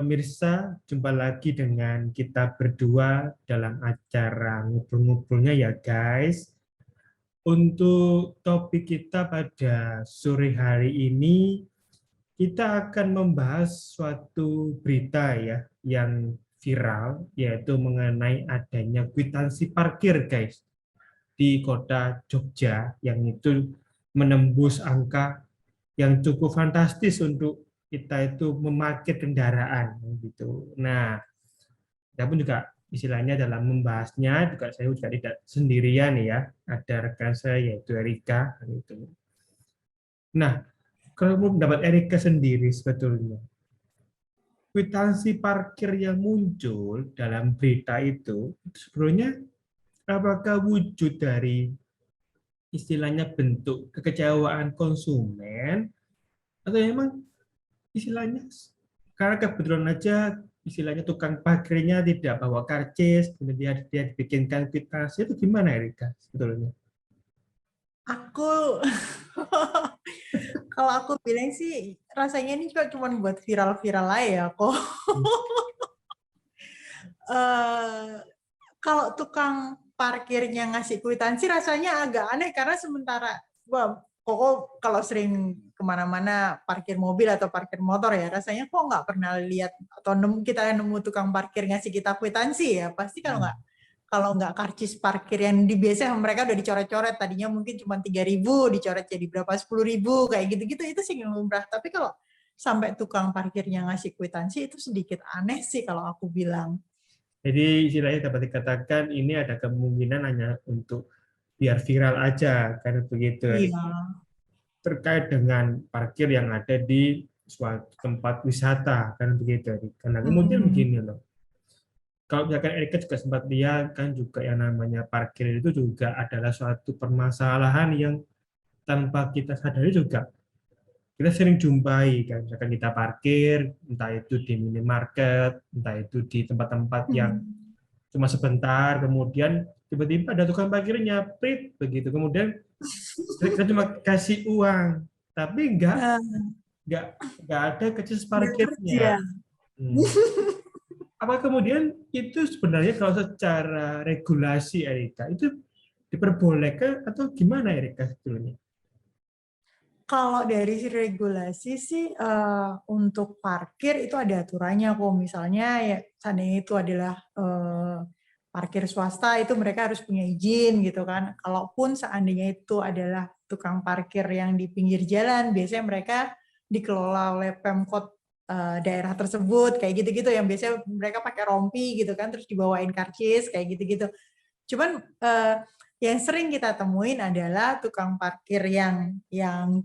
pemirsa, jumpa lagi dengan kita berdua dalam acara ngobrol-ngobrolnya ya guys. Untuk topik kita pada sore hari ini, kita akan membahas suatu berita ya yang viral, yaitu mengenai adanya kwitansi parkir guys di kota Jogja, yang itu menembus angka yang cukup fantastis untuk kita itu memarkir kendaraan gitu. Nah, kita pun juga istilahnya dalam membahasnya juga saya juga tidak sendirian ya, ada rekan saya yaitu Erika gitu. Nah, kalau mendapat Erika sendiri sebetulnya kwitansi parkir yang muncul dalam berita itu sebenarnya apakah wujud dari istilahnya bentuk kekecewaan konsumen atau memang istilahnya karena kebetulan aja istilahnya tukang parkirnya tidak bawa karcis, kemudian dia dibikinkan kwitansi itu gimana Erika sebetulnya? Aku kalau aku bilang sih rasanya ini cuma buat viral-viral aja ya kok. Kalau tukang parkirnya ngasih kwitansi rasanya agak aneh karena sementara Koko kalau sering kemana-mana parkir mobil atau parkir motor ya rasanya kok nggak pernah lihat atau kita nemu tukang parkir ngasih kita kwitansi ya pasti kalau nggak karcis parkir yang biasa mereka udah dicoret-coret tadinya mungkin cuma 3.000 dicoret jadi berapa 10.000 kayak gitu-gitu itu sih yang lumrah tapi kalau sampai tukang parkirnya ngasih kwitansi itu sedikit aneh sih kalau aku bilang. Jadi istilahnya dapat dikatakan ini ada kemungkinan hanya untuk biar viral aja kan begitu Iya. Erika. Terkait dengan parkir yang ada di suatu tempat wisata kan begitu Erika. Nah kemudian begini loh. Kalau misalkan Erika juga sempat lihat kan juga yang namanya parkir itu juga adalah suatu permasalahan yang tanpa kita sadari juga kita sering jumpai kan misalkan kita parkir entah itu di minimarket entah itu di tempat-tempat yang cuma sebentar kemudian tiba-tiba ada tukang parkirnya prit begitu kemudian kita cuma kasih uang tapi nggak nggak ada kecil parkirnya. Ya. Apa kemudian itu sebenarnya kalau secara regulasi Erika itu diperbolehkan atau gimana Erika sebetulnya? Kalau dari regulasi sih untuk parkir itu ada aturannya kok. Misalnya ya seandainya itu adalah parkir swasta itu mereka harus punya izin gitu kan. Kalaupun seandainya itu adalah tukang parkir yang di pinggir jalan, biasanya mereka dikelola oleh Pemkot daerah tersebut kayak gitu-gitu yang biasanya mereka pakai rompi gitu kan terus dibawain karcis kayak gitu-gitu. Cuman yang sering kita temuin adalah tukang parkir yang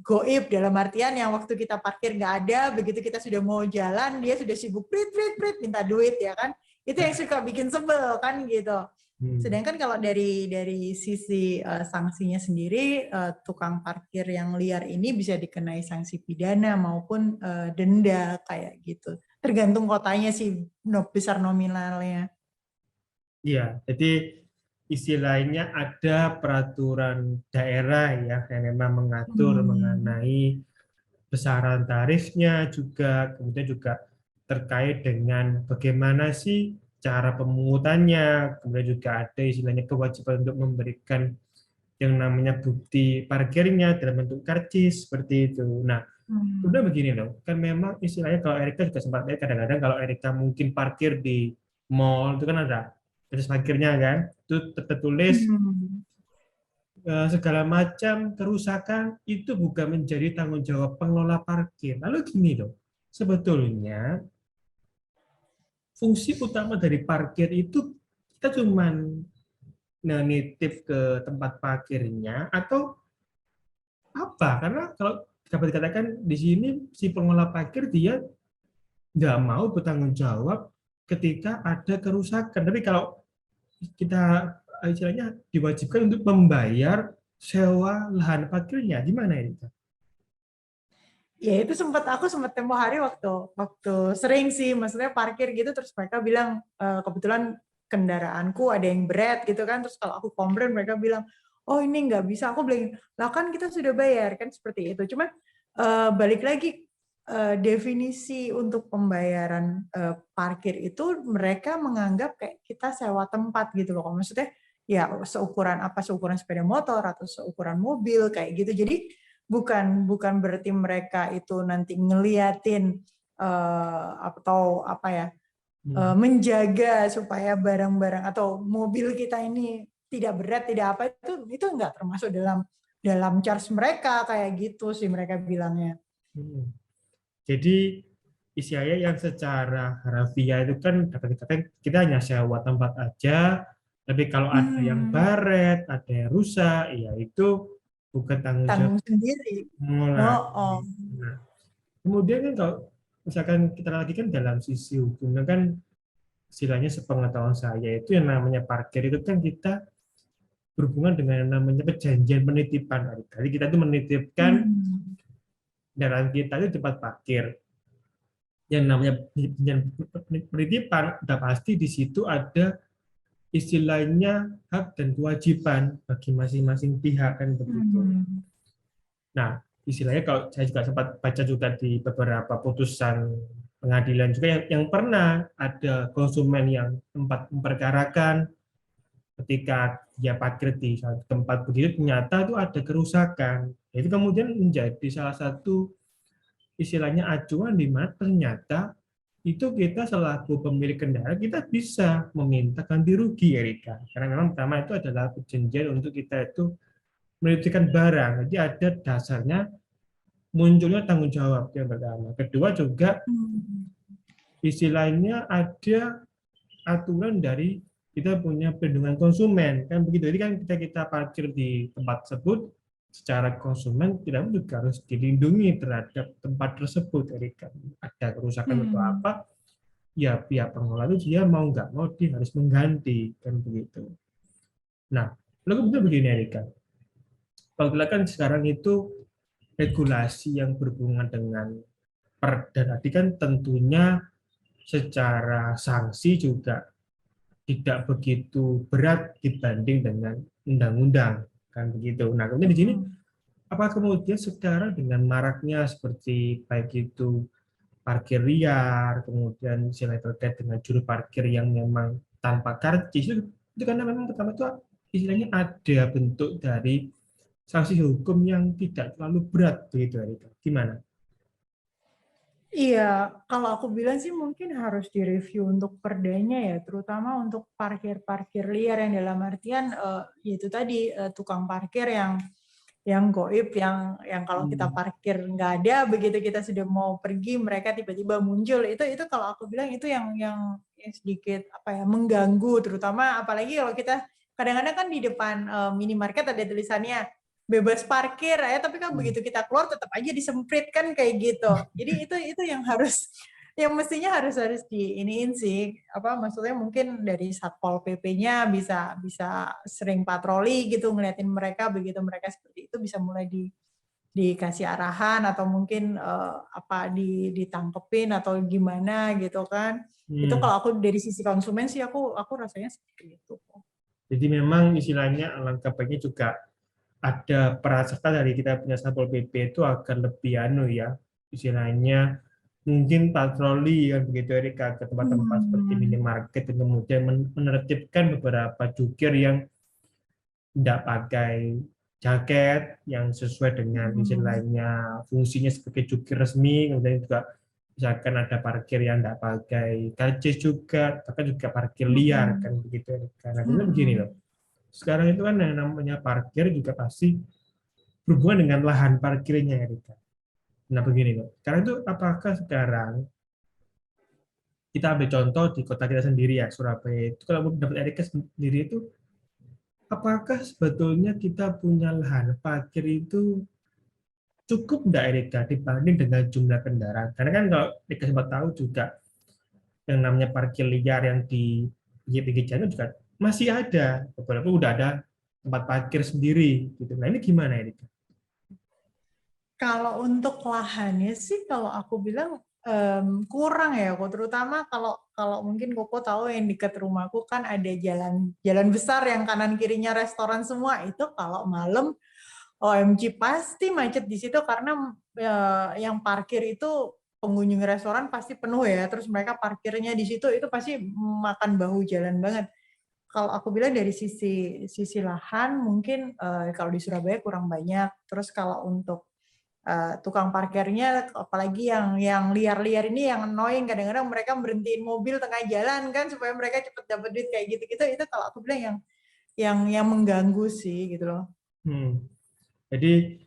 goib dalam artian yang waktu kita parkir nggak ada, begitu kita sudah mau jalan dia sudah sibuk prit minta duit ya kan. Itu yang suka bikin sebel kan gitu. Sedangkan kalau dari sisi sanksinya sendiri tukang parkir yang liar ini bisa dikenai sanksi pidana maupun denda kayak gitu. Tergantung kotanya sih besar nominalnya. Iya, jadi istilahnya ada peraturan daerah ya yang memang mengatur mengenai besaran tarifnya juga, kemudian juga terkait dengan bagaimana sih cara pemungutannya, kemudian juga ada istilahnya kewajiban untuk memberikan yang namanya bukti parkirnya dalam bentuk karcis seperti itu. Nah, udah begini loh, kan memang istilahnya kalau Erika juga sempat lihat kadang-kadang kalau Erika mungkin parkir di mall itu kan ada karcis parkirnya kan, itu tertulis segala macam kerusakan itu bukan menjadi tanggung jawab pengelola parkir. Lalu gini loh, sebetulnya fungsi utama dari parkir itu kita cuman nitip ke tempat parkirnya atau apa? Karena kalau dapat dikatakan di sini si pengelola parkir dia nggak mau bertanggung jawab ketika ada kerusakan. Tapi kalau kita istilahnya diwajibkan untuk membayar sewa lahan parkirnya, gimana ini? Ya itu aku sempat tempo hari waktu sering sih maksudnya parkir gitu terus mereka bilang kebetulan kendaraanku ada yang berat gitu kan terus kalau aku komplain mereka bilang oh ini nggak bisa aku bilang lah kan kita sudah bayar kan seperti itu cuman balik lagi definisi untuk pembayaran parkir itu mereka menganggap kayak kita sewa tempat gitu loh. Maksudnya ya seukuran sepeda motor atau seukuran mobil kayak gitu. Jadi bukan berarti mereka itu nanti ngeliatin atau apa ya, menjaga supaya barang-barang atau mobil kita ini tidak berat, tidak apa, itu nggak termasuk dalam charge mereka, kayak gitu sih mereka bilangnya. Jadi istilahnya yang secara harfiah itu kan dapat dikatakan kita hanya sewa tempat aja, tapi kalau ada yang baret, ada yang rusak, ya itu bukan tanggung jawab sendiri. pengelola. Oh. Nah, kemudian kan kalau misalkan kita lagi kan dalam sisi hukumnya kan istilahnya sepengetahuan saya itu yang namanya parkir itu kan kita berhubungan dengan yang namanya perjanjian penitipan. Jadi kita itu menitipkan kendaraan kita itu di tempat parkir. Yang namanya penitipan udah pasti di situ ada istilahnya hak dan kewajiban bagi masing-masing pihak kan begitu. Nah, istilahnya kalau saya juga sempat baca juga di beberapa putusan pengadilan juga yang pernah ada konsumen yang tempat memperkarakan ketika dia parkir di satu tempat begitu ternyata itu ada kerusakan. Itu kemudian menjadi salah satu istilahnya acuan di mana ternyata itu kita selaku pemilik kendaraan kita bisa meminta ganti rugi, Erika. Karena memang pertama itu adalah perjanjian untuk kita itu menitipkan barang. Jadi ada dasarnya munculnya tanggung jawab yang pertama. Kedua juga istilahnya ada aturan dari kita punya perlindungan konsumen kan begitu. Jadi kan kita parkir di tempat tersebut secara konsumen tidak juga harus dilindungi terhadap tempat tersebut. Jadi kan ada kerusakan atau apa, ya pihak pengelola itu dia mau nggak mau dia harus mengganti kan begitu. Nah, lalu kemudian begini Erika, kalau kita kan sekarang itu regulasi yang berhubungan dengan perda tadi kan tentunya secara sanksi juga tidak begitu berat dibanding dengan undang-undang kan begitu. Nah, kemudian di sini apa kemudian sekarang dengan maraknya seperti baik itu parkir liar, kemudian istilah terkait dengan juru parkir yang memang tanpa karcis itu karena memang pertama itu istilahnya ada bentuk dari sanksi hukum yang tidak terlalu berat begitu Erika. Gimana? Iya, kalau aku bilang sih mungkin harus direview untuk perdanya ya, terutama untuk parkir-parkir liar yang dalam artian yaitu tadi tukang parkir yang goib, yang kalau kita parkir nggak ada, begitu kita sudah mau pergi mereka tiba-tiba muncul. Itu kalau aku bilang itu yang sedikit apa ya, mengganggu, terutama apalagi kalau kita kadang-kadang kan di depan minimarket ada tulisannya bebas parkir ya, tapi kan begitu kita keluar tetap aja disemprit kan kayak gitu. Jadi itu yang mestinya harus diiniin sih, apa maksudnya mungkin dari Satpol PP-nya bisa sering patroli gitu ngeliatin mereka, begitu mereka seperti itu bisa mulai dikasih arahan atau mungkin ditangkepin atau gimana gitu kan. Itu kalau aku dari sisi konsumen sih aku rasanya seperti itu. Jadi memang istilahnya alangkah baiknya juga ada peran serta dari kita punya Satpol PP itu akan lebih ya istilahnya mungkin patroli kan begitu Erika ke tempat-tempat seperti minimarket dan kemudian menertibkan beberapa jukir yang tidak pakai jaket yang sesuai dengan istilahnya fungsinya sebagai jukir resmi, kemudian juga misalkan ada parkir yang tidak pakai karcis juga, bahkan juga parkir liar kan begitu Erika. Nah, kemudian begini loh. Sekarang itu kan yang namanya parkir juga pasti berhubungan dengan lahan parkirnya, Erika. Nah, begini loh. Sekarang itu apakah sekarang kita ambil contoh di kota kita sendiri ya, Surabaya itu kalau dapat Erika sendiri itu apakah sebetulnya kita punya lahan parkir itu cukup enggak Erika dibanding dengan jumlah kendaraan? Karena kan kalau Erika sempat tahu juga yang namanya parkir liar yang di pinggir jalan juga masih ada, beberapa udah ada tempat parkir sendiri gitu. Nah, ini gimana Erika? Kalau untuk lahannya sih kalau aku bilang kurang ya, kok terutama kalau mungkin Koko tahu yang dekat rumahku kan ada jalan besar yang kanan kirinya restoran semua, itu kalau malam OMG pasti macet di situ karena yang parkir itu pengunjung restoran pasti penuh ya, terus mereka parkirnya di situ itu pasti makan bahu jalan banget. Kalau aku bilang dari sisi lahan mungkin kalau di Surabaya kurang banyak. Terus kalau untuk tukang parkirnya, apalagi yang liar-liar ini yang annoying, kadang-kadang mereka berhentiin mobil tengah jalan kan supaya mereka cepet dapat duit kayak gitu-gitu. Itu kalau aku bilang yang mengganggu sih gitu loh. Jadi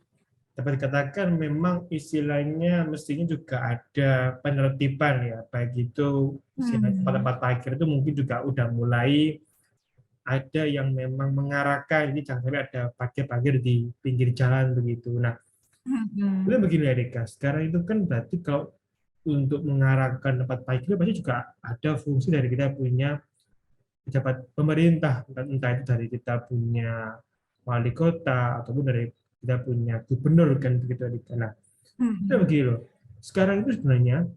dapat dikatakan memang istilahnya mestinya juga ada penertiban ya, baik itu istilahnya tempat-tempat parkir itu mungkin juga udah mulai ada yang memang mengarahkan ini jangan sampai ada parkir-parkir di pinggir jalan begitu. Nah, itu begini ya Rika, sekarang itu kan berarti kalau untuk mengarahkan tempat parkir pasti juga ada fungsi dari kita punya pejabat pemerintah, entah itu dari kita punya wali kota ataupun dari kita punya gubernur kan begitu Rika. Nah, itu begini loh. Sekarang itu sebenarnya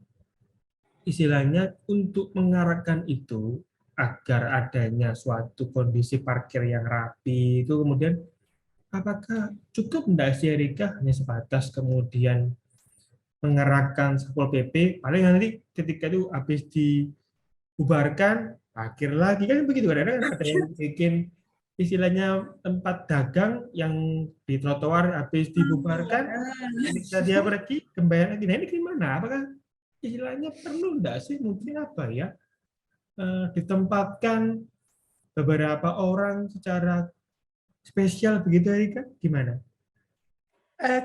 istilahnya untuk mengarahkan itu agar adanya suatu kondisi parkir yang rapi itu kemudian apakah cukup tidak sih Erika hanya sebatas kemudian mengerahkan Satpol PP paling nanti ketika itu habis dibubarkan parkir lagi kan begitu kadang-kadang ada yang bikin istilahnya tempat dagang yang di trotoar habis dibubarkan ketika dia pergi kembali lagi nah ini gimana apakah istilahnya perlu enggak sih mungkin apa ya ditempatkan beberapa orang secara spesial begitu Erika gimana?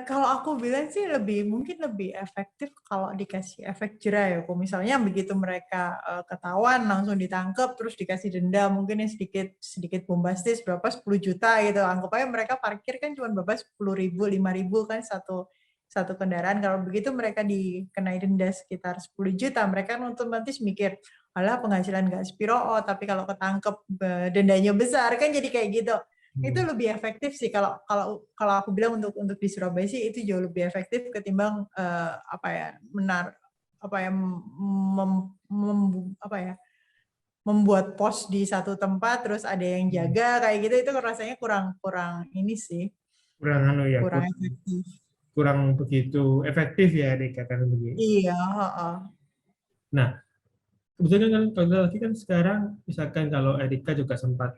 Kalau aku bilang sih mungkin lebih efektif kalau dikasih efek jera ya. Kalau misalnya begitu mereka ketahuan langsung ditangkap terus dikasih denda mungkin yang sedikit bombastis berapa 10 juta gitu. Anggap aja mereka parkir kan cuma berapa 10.000, 5.000 kan satu kendaraan. Kalau begitu mereka dikenai denda sekitar 10 juta. Mereka otomatis mikir, alah penghasilan nggak sepiro, tapi kalau ketangkep dendanya besar kan jadi kayak gitu. Itu lebih efektif sih kalau aku bilang untuk di Surabaya sih itu jauh lebih efektif ketimbang membuat pos di satu tempat terus ada yang jaga kayak gitu itu rasanya kurang ini sih kurang kurang efektif. Kurang begitu efektif ya dikatakan begitu. Iya. Nah, kebetulan kan kalau lagi kan sekarang misalkan kalau Erika juga sempat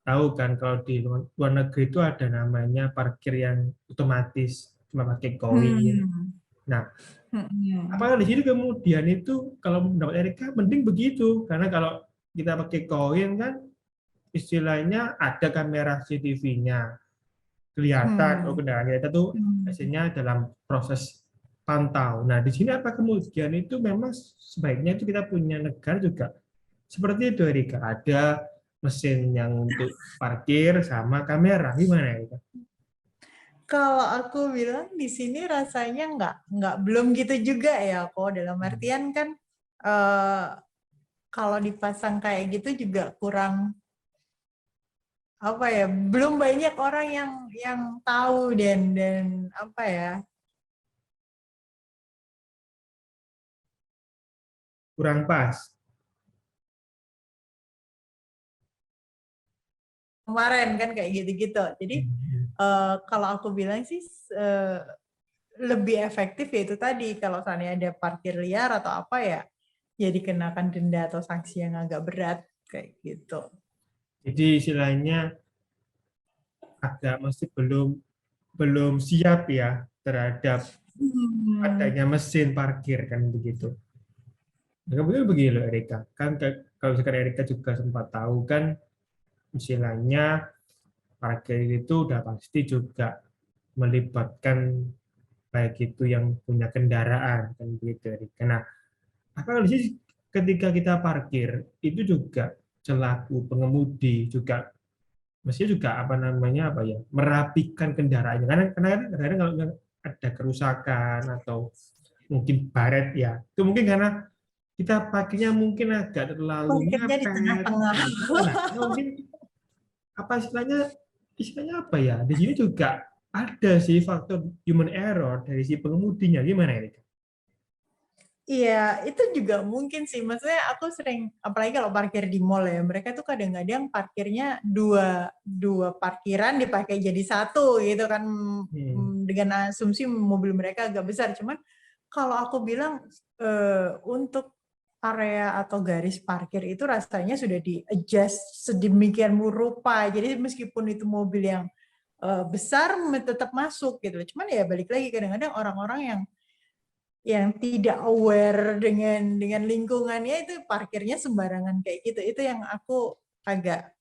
tahu kan kalau di luar negeri itu ada namanya parkir yang otomatis cuma pakai koin. Nah, apakah di sini kemudian itu kalau mendapat Erika mending begitu karena kalau kita pakai koin kan istilahnya ada kamera CCTV-nya kelihatan oh kendaraan kita tuh hasilnya dalam proses pantau. Nah, di sini apa kemudian itu memang sebaiknya itu kita punya negara juga seperti itu Erika ada mesin yang untuk parkir sama kamera gimana Erika? Kalau aku bilang di sini rasanya nggak belum gitu juga ya kok dalam artian kan kalau dipasang kayak gitu juga kurang belum banyak orang yang tahu dan apa ya Kurang pas. kemarin kan kayak gitu-gitu. Jadi kalau aku bilang sih lebih efektif ya itu tadi kalau seandainya ada parkir liar atau apa ya dikenakan denda atau sanksi yang agak berat kayak gitu. Jadi istilahnya agak masih belum siap ya terhadap adanya mesin parkir kan begitu. Nah, kemudian begini loh Erika, kan kalau misalkan Erika juga sempat tahu kan istilahnya parkir itu udah pasti juga melibatkan baik itu yang punya kendaraan kan begitu Erika. Nah, apa di sini ketika kita parkir itu juga selaku pengemudi juga mestinya juga apa namanya apa ya merapikan kendaraannya karena kadang-kadang kalau ada kerusakan atau mungkin baret ya itu mungkin karena kita pakainya mungkin agak terlalu Parkirnya di mepet tengah-tengah. nah mungkin apa istilahnya apa ya di sini juga ada sih faktor human error dari si pengemudinya gimana ya Iya, itu juga mungkin sih. Maksudnya aku sering, apalagi kalau parkir di mall ya, mereka tuh kadang-kadang parkirnya dua parkiran dipakai jadi satu gitu kan. dengan asumsi mobil mereka agak besar. Cuman kalau aku bilang untuk area atau garis parkir itu rasanya sudah di-adjust sedemikian rupa. Jadi meskipun itu mobil yang besar tetap masuk gitu. Cuman ya balik lagi kadang-kadang orang-orang yang tidak aware dengan lingkungannya itu parkirnya sembarangan kayak gitu. Itu yang aku agak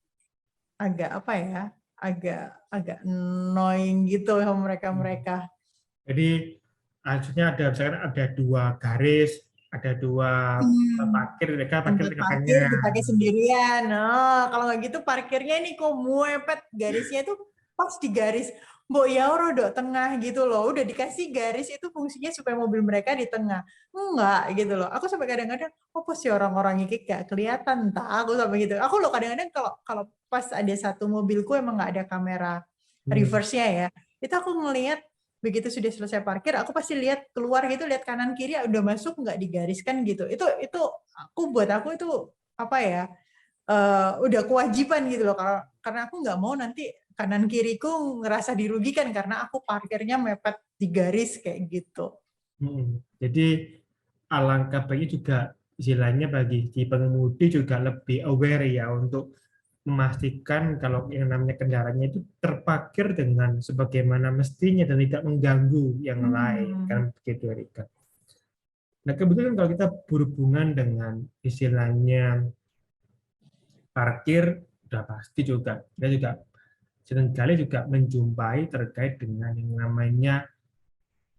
apa ya? Agak annoying gitu sama mereka-mereka. Jadi maksudnya ada misalkan ada 2 garis, ada 2 parkir, mereka parkir Tempat di parkir tengahnya. dipakai sendirian. Nah, kalau nggak gitu parkirnya nih kok muepet garisnya itu pas di garis. Mbok ya rodok tengah gitu loh. Udah dikasih garis itu fungsinya supaya mobil mereka di tengah. Enggak gitu loh. Aku sampai kadang-kadang, apa sih orang-orang ini gak kelihatan tak? Aku sampai gitu. Aku loh kadang-kadang kalau pas ada satu mobilku emang nggak ada kamera reverse-nya ya. Itu aku ngelihat begitu sudah selesai parkir, aku pasti lihat keluar gitu, lihat kanan kiri udah masuk nggak digariskan gitu. Itu buat aku itu apa ya? Udah kewajiban gitu loh, karena aku nggak mau nanti kanan kiriku ngerasa dirugikan karena aku parkirnya mepet di garis kayak gitu. Jadi alangkah baiknya juga istilahnya bagi si pengemudi juga lebih aware ya untuk memastikan kalau yang namanya kendaraannya itu terparkir dengan sebagaimana mestinya dan tidak mengganggu yang lain, kan begitu Erika. Nah kebetulan kalau kita berhubungan dengan istilahnya parkir, sudah pasti juga kita juga seringkali juga menjumpai terkait dengan yang namanya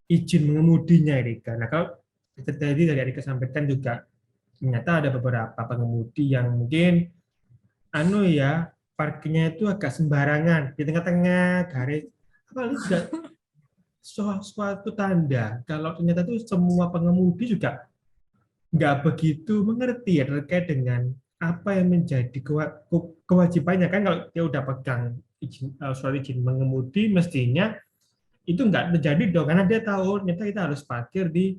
izin mengemudinya Erika. Nah kalau tadi dari Erika sampaikan juga ternyata ada beberapa pengemudi yang mungkin ya parkirnya itu agak sembarangan di tengah-tengah garis. Apa ini juga suatu tanda kalau ternyata itu semua pengemudi juga nggak begitu mengerti ya terkait dengan apa yang menjadi kewajibannya kan kalau dia udah pegang surat izin mengemudi mestinya itu nggak terjadi dong karena dia tahu ternyata kita harus parkir di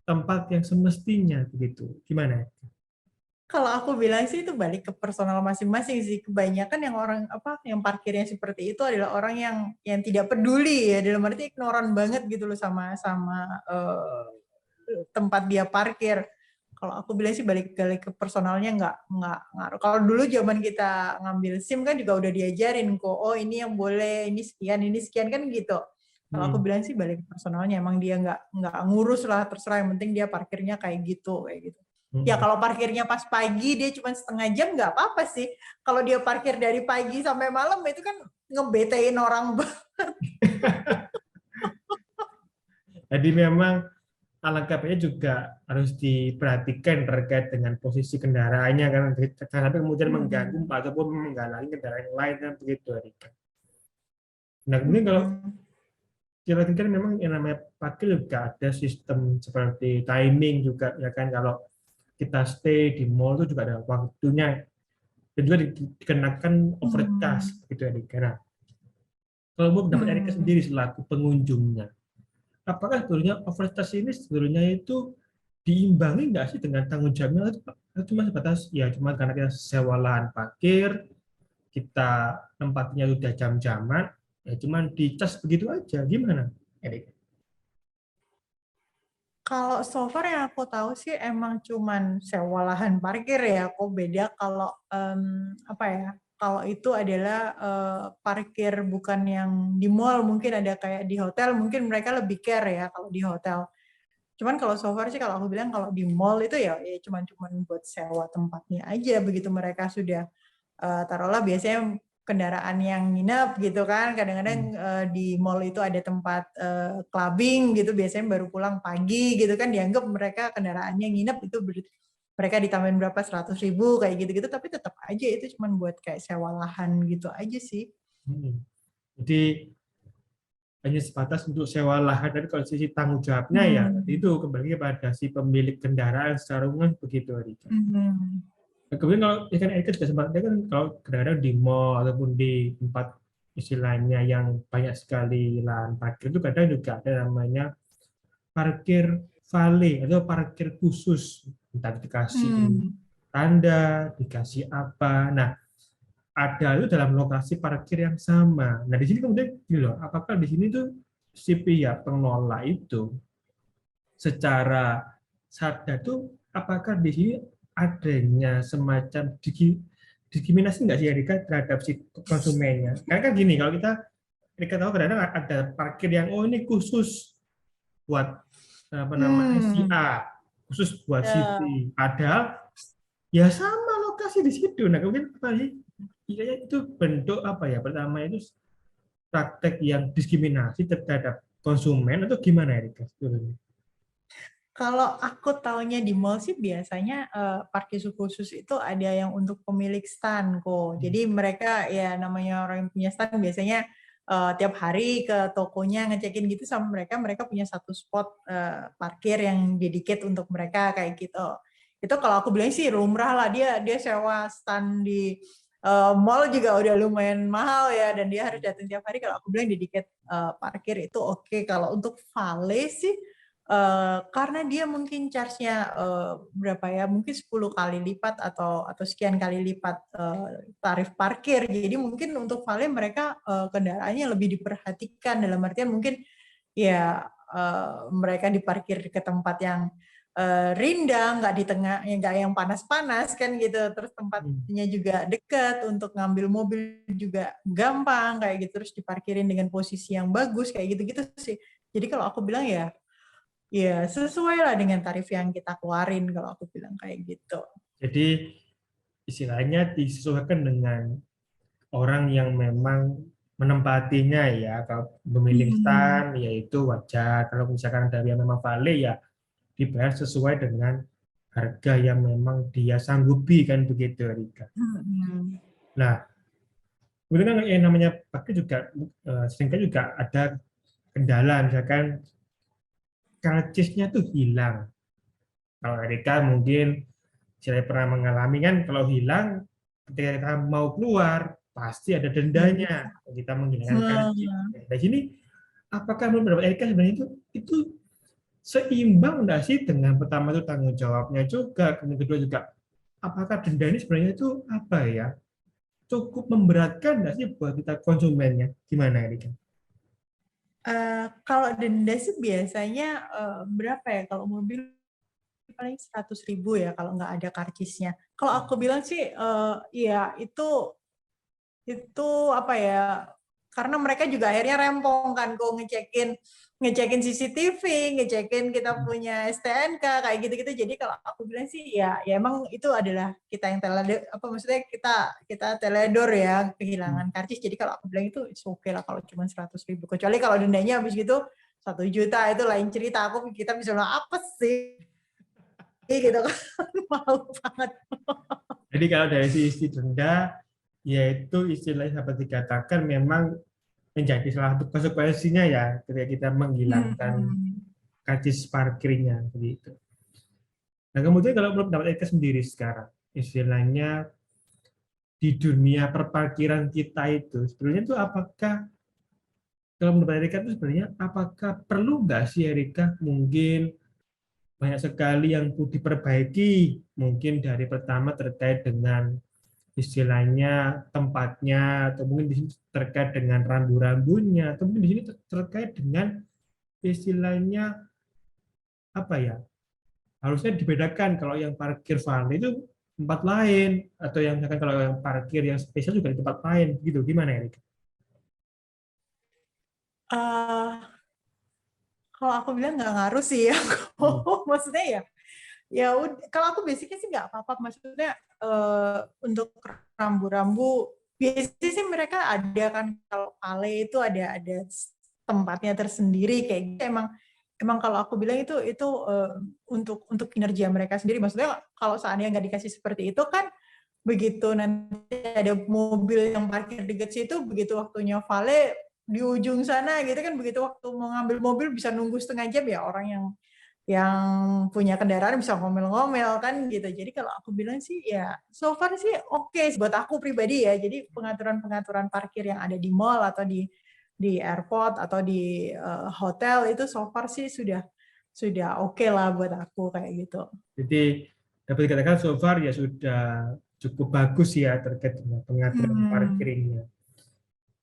tempat yang semestinya begitu. Gimana? Kalau aku bilang sih itu balik ke personal masing-masing sih. Kebanyakan yang orang yang parkirnya seperti itu adalah orang yang tidak peduli ya, dalam arti ignoran banget gitu loh sama tempat dia parkir. Kalau aku bilang sih balik ke personalnya nggak ngaruh. Kalau dulu zaman kita ngambil SIM kan juga udah diajarin kok, oh ini yang boleh, ini sekian kan gitu. Kalau aku bilang sih balik ke personalnya, emang dia nggak ngurus lah, terserah, yang penting dia parkirnya kayak gitu. Ya kalau parkirnya pas pagi dia cuma setengah jam nggak apa-apa sih. Kalau dia parkir dari pagi sampai malam itu kan ngebetain orang banget. Jadi memang alangkah baiknya juga harus diperhatikan terkait dengan posisi kendaraannya karena kemudian mengganggu ataupun menghalangi kendaraan yang lain kan begitu Erika. Nah kemudian kalau kita kan memang yang namanya parkir juga ada sistem seperti timing juga ya kan kalau kita stay di mall itu juga ada waktunya dan juga dikenakan overcharge gitu Erika. Nah kalau mau dapat Erika sendiri selaku pengunjungnya, apakah sebetulnya overcharge ini sebetulnya itu diimbangi nggak sih dengan tanggung jawabnya atau cuma sebatas ya cuma karena kita sewa lahan parkir kita tempatnya udah jam-jaman ya cuma dicas begitu aja gimana Erik? Kalau so far yang aku tahu sih emang cuman sewa lahan parkir ya. Kok beda kalau kalau itu adalah parkir bukan yang di mall, mungkin ada kayak di hotel, mungkin mereka lebih care ya kalau di hotel. Cuman kalau so far sih kalau aku bilang kalau di mall itu ya cuman buat sewa tempatnya aja, begitu mereka sudah taruhlah biasanya kendaraan yang nginep gitu kan, kadang-kadang di mall itu ada tempat clubbing gitu, biasanya baru pulang pagi gitu kan, dianggap mereka kendaraannya nginep itu mereka ditambahin berapa 100.000 kayak gitu-gitu, tapi tetap aja itu cuma buat kayak sewa lahan gitu aja sih. Jadi hanya sebatas untuk sewa lahan dan kalau sisi tanggung jawabnya ya itu kembali kepada si pemilik kendaraan secara umum begitu Rika. Kemudian kalau ikan Erika juga sempat kan kalau kadang-kadang di mall ataupun di tempat istilahnya yang banyak sekali lahan parkir itu kadang juga ada namanya parkir valet atau parkir khusus entah dikasih tanda dikasih apa. Nah ada itu dalam lokasi parkir yang sama. Nah di sini kemudian gini loh, apakah di sini tuh si pihak pengelola itu secara sadar tuh apakah di sini adanya semacam diskriminasi nggak sih Erika terhadap si konsumennya? Karena kan gini, kalau kita tahu kadang ada parkir yang ini khusus buat apa namanya si Hmm. A, khusus buat si Ya. B. Padahal ya sama lokasi di situ. Nah, kemudian apa sih? Iya, itu bentuk apa ya? Pertama itu praktek yang diskriminasi terhadap konsumen atau gimana Erika? Kalau aku taunya di mall sih biasanya parkir khusus itu ada yang untuk pemilik stand kok. Jadi mereka ya namanya orang yang punya stand biasanya tiap hari ke tokonya ngecekin gitu sama mereka punya satu spot parkir yang dedicate untuk mereka kayak gitu. Itu kalau aku bilang sih lumrah lah, dia sewa stand di mall juga udah lumayan mahal ya, dan dia harus datang tiap hari. Kalau aku bilang dedicate parkir itu oke. Kalau untuk valet sih karena dia mungkin charge-nya berapa ya, mungkin 10 kali lipat atau sekian kali lipat tarif parkir. Jadi mungkin untuk valet mereka kendaraannya lebih diperhatikan, dalam artian mungkin ya mereka diparkir ke tempat yang rindang, nggak di tengah, ya nggak yang panas-panas kan gitu. Terus tempatnya juga dekat, untuk ngambil mobil juga gampang kayak gitu. Terus diparkirin dengan posisi yang bagus kayak gitu-gitu sih. Jadi kalau aku bilang ya sesuai lah dengan tarif yang kita keluarin, kalau aku bilang kayak gitu. Jadi istilahnya disesuaikan dengan orang yang memang menempatinya ya. Kalau pemilik Hmm. stan yaitu wajar. Kalau misalkan dari yang memang valet ya dibayar sesuai dengan harga yang memang dia sanggupi kan begitu Rika. Hmm. Nah, kemudian yang namanya pakai juga seringkali juga ada kendala misalkan karcisnya tuh hilang. Kalau Rika mungkin saya pernah mengalami kan kalau hilang ketika kita mau keluar pasti ada dendanya kita menghilangkan karcis. Hmm. Nah, sini apakah menurut Erika sebenarnya itu seimbang nggak sih dengan pertama itu tanggung jawabnya juga, kemudian kedua juga apakah denda ini sebenarnya itu apa ya cukup memberatkan nggak sih buat kita konsumennya gimana Erika? Kalau denda sih biasanya berapa ya, kalau mobil paling 100.000 ya kalau nggak ada karcisnya. Kalau aku bilang sih ya itu apa ya, karena mereka juga akhirnya rempong kan kok ngecekin CCTV, ngecekin kita punya STNK kayak gitu-gitu. Jadi kalau aku bilang sih ya emang itu adalah kita yang teledor, apa maksudnya kita teledor ya kehilangan karcis. Jadi kalau aku bilang itu oke lah kalau cuma 100.000. Kecuali kalau dendanya habis gitu 1 juta, itu lain cerita. Kita bisa bilang apa sih gitu kan. Mau banget. Jadi kalau dari sisi denda yaitu istilahnya dapat dikatakan memang menjadi salah satu konsekuensinya ya ketika kita menghilangkan Hmm. karcis parkirnya begitu. Nah, kemudian kalau menurut pendapat Eka sendiri sekarang, istilahnya di dunia perparkiran kita itu, sebenarnya itu apakah, kalau menurut Erika itu sebenarnya apakah perlu nggak sih Erika mungkin banyak sekali yang perlu diperbaiki, mungkin dari pertama terkait dengan istilahnya tempatnya, atau mungkin di sini terkait dengan rambu-rambunya, atau mungkin di sini terkait dengan istilahnya apa ya, harusnya dibedakan kalau yang parkir valet itu tempat lain atau yang misalkan kalau yang parkir yang spesial juga di tempat lain gitu gimana Erik? Uh, Kalau aku bilang nggak ngaruh sih ya. Hmm. Maksudnya ya kalau aku basicnya sih nggak apa-apa. Maksudnya untuk rambu-rambu biasanya sih mereka ada kan, kalau Ale itu ada tempatnya tersendiri kayak gitu. Emang kalau aku bilang itu untuk kinerja mereka sendiri. Maksudnya kalau seandainya nggak dikasih seperti itu kan, begitu nanti ada mobil yang parkir dekat situ, begitu waktunya vale di ujung sana gitu kan, begitu waktu mau ngambil mobil bisa nunggu setengah jam ya, orang yang punya kendaraan bisa ngomel-ngomel kan gitu. Jadi kalau aku bilang sih ya so far sih oke buat aku pribadi ya. Jadi pengaturan-pengaturan parkir yang ada di mall atau di airport atau di hotel itu so far sih sudah oke lah buat aku kayak gitu. Jadi dapat dikatakan so far ya sudah cukup bagus ya terkait dengan pengaturan Hmm. parkirnya.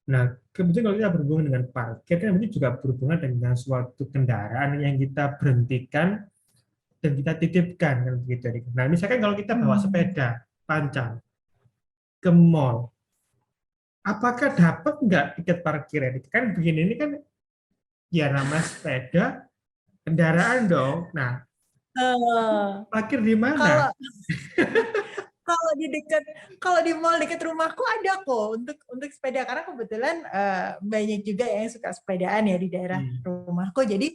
Nah, kemudian kalau kita berhubungan dengan parkir, kan berarti juga berhubungan dengan suatu kendaraan yang kita berhentikan dan kita titipkan, kan begitu. Nah, misalkan kalau kita bawa sepeda panjang ke mall, apakah dapat nggak tiket parkir? Kan begini, ini kan ya nama sepeda, kendaraan dong. Nah, Eh, parkir di mana? kalau kalau di dekat kalau di mall dekat rumahku ada kok untuk sepeda karena kebetulan banyak juga yang suka sepedaan ya di daerah rumahku. Jadi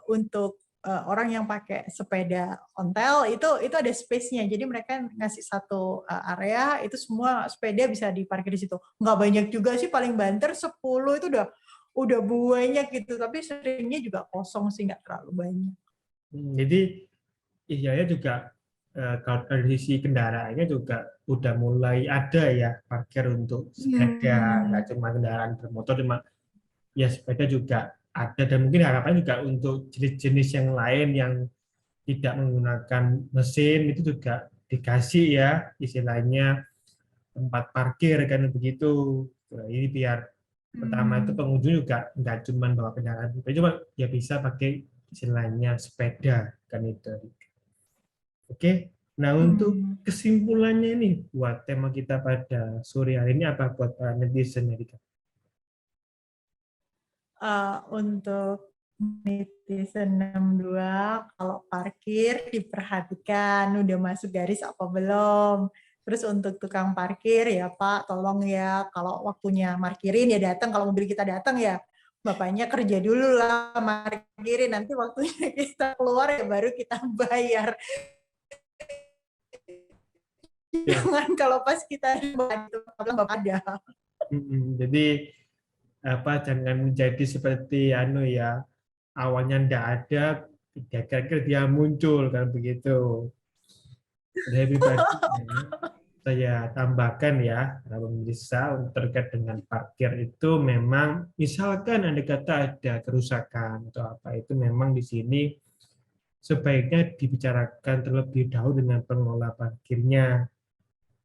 untuk orang yang pakai sepeda ontel itu ada space-nya. Jadi mereka ngasih satu area itu semua sepeda bisa diparkir di situ. Nggak banyak juga sih, paling banter 10 itu udah banyak gitu. Tapi seringnya juga kosong sih, nggak terlalu banyak. Jadi iya juga kalau dari sisi kendaraannya juga udah mulai ada ya parkir untuk sepeda, nggak cuma kendaraan bermotor, cuma ya sepeda juga ada, dan mungkin harapannya juga untuk jenis-jenis yang lain yang tidak menggunakan mesin itu juga dikasih ya istilahnya tempat parkir kan begitu. Nah, ini biar pertama itu pengunjung juga nggak cuma bawa kendaraan, cuma ya bisa pakai istilahnya sepeda kan itu. Oke, nah untuk kesimpulannya nih buat tema kita pada sore hari ini apa buat para netizen Erika? Untuk netizen 62, kalau parkir diperhatikan udah masuk garis apa belum. Terus untuk tukang parkir ya Pak, tolong ya kalau waktunya parkirin ya datang, kalau mobil kita datang ya Bapaknya kerja dulu lah parkirin, nanti waktunya kita keluar ya baru kita bayar. Jangan kalau pas kita Bapak ada. Jadi jangan menjadi seperti ya awalnya ndak ada, kira-kira dia muncul kan begitu. Dari pribadi saya tambahkan ya, para pemirsa, terkait dengan parkir itu memang misalkan andai kata ada kerusakan atau apa, itu memang di sini sebaiknya dibicarakan terlebih dahulu dengan pengelola parkirnya.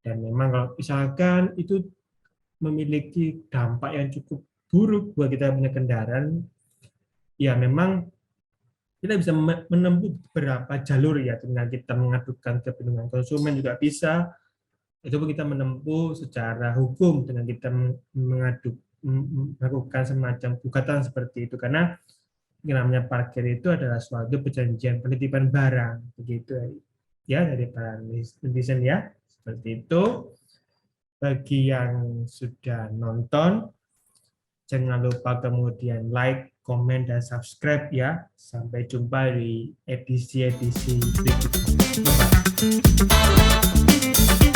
Dan memang kalau misalkan itu memiliki dampak yang cukup buruk buat kita punya kendaraan, ya memang kita bisa menempuh beberapa jalur ya, dengan kita mengadukan ke perlindungan konsumen juga bisa, itu pun kita menempuh secara hukum dengan kita melakukan semacam gugatan seperti itu, karena yang namanya parkir itu adalah suatu perjanjian penitipan barang begitu ya dari para netizen ya, seperti itu. Bagi yang sudah nonton, jangan lupa kemudian like, komen, dan subscribe ya. Sampai jumpa di edisi-edisi berikutnya. Bye.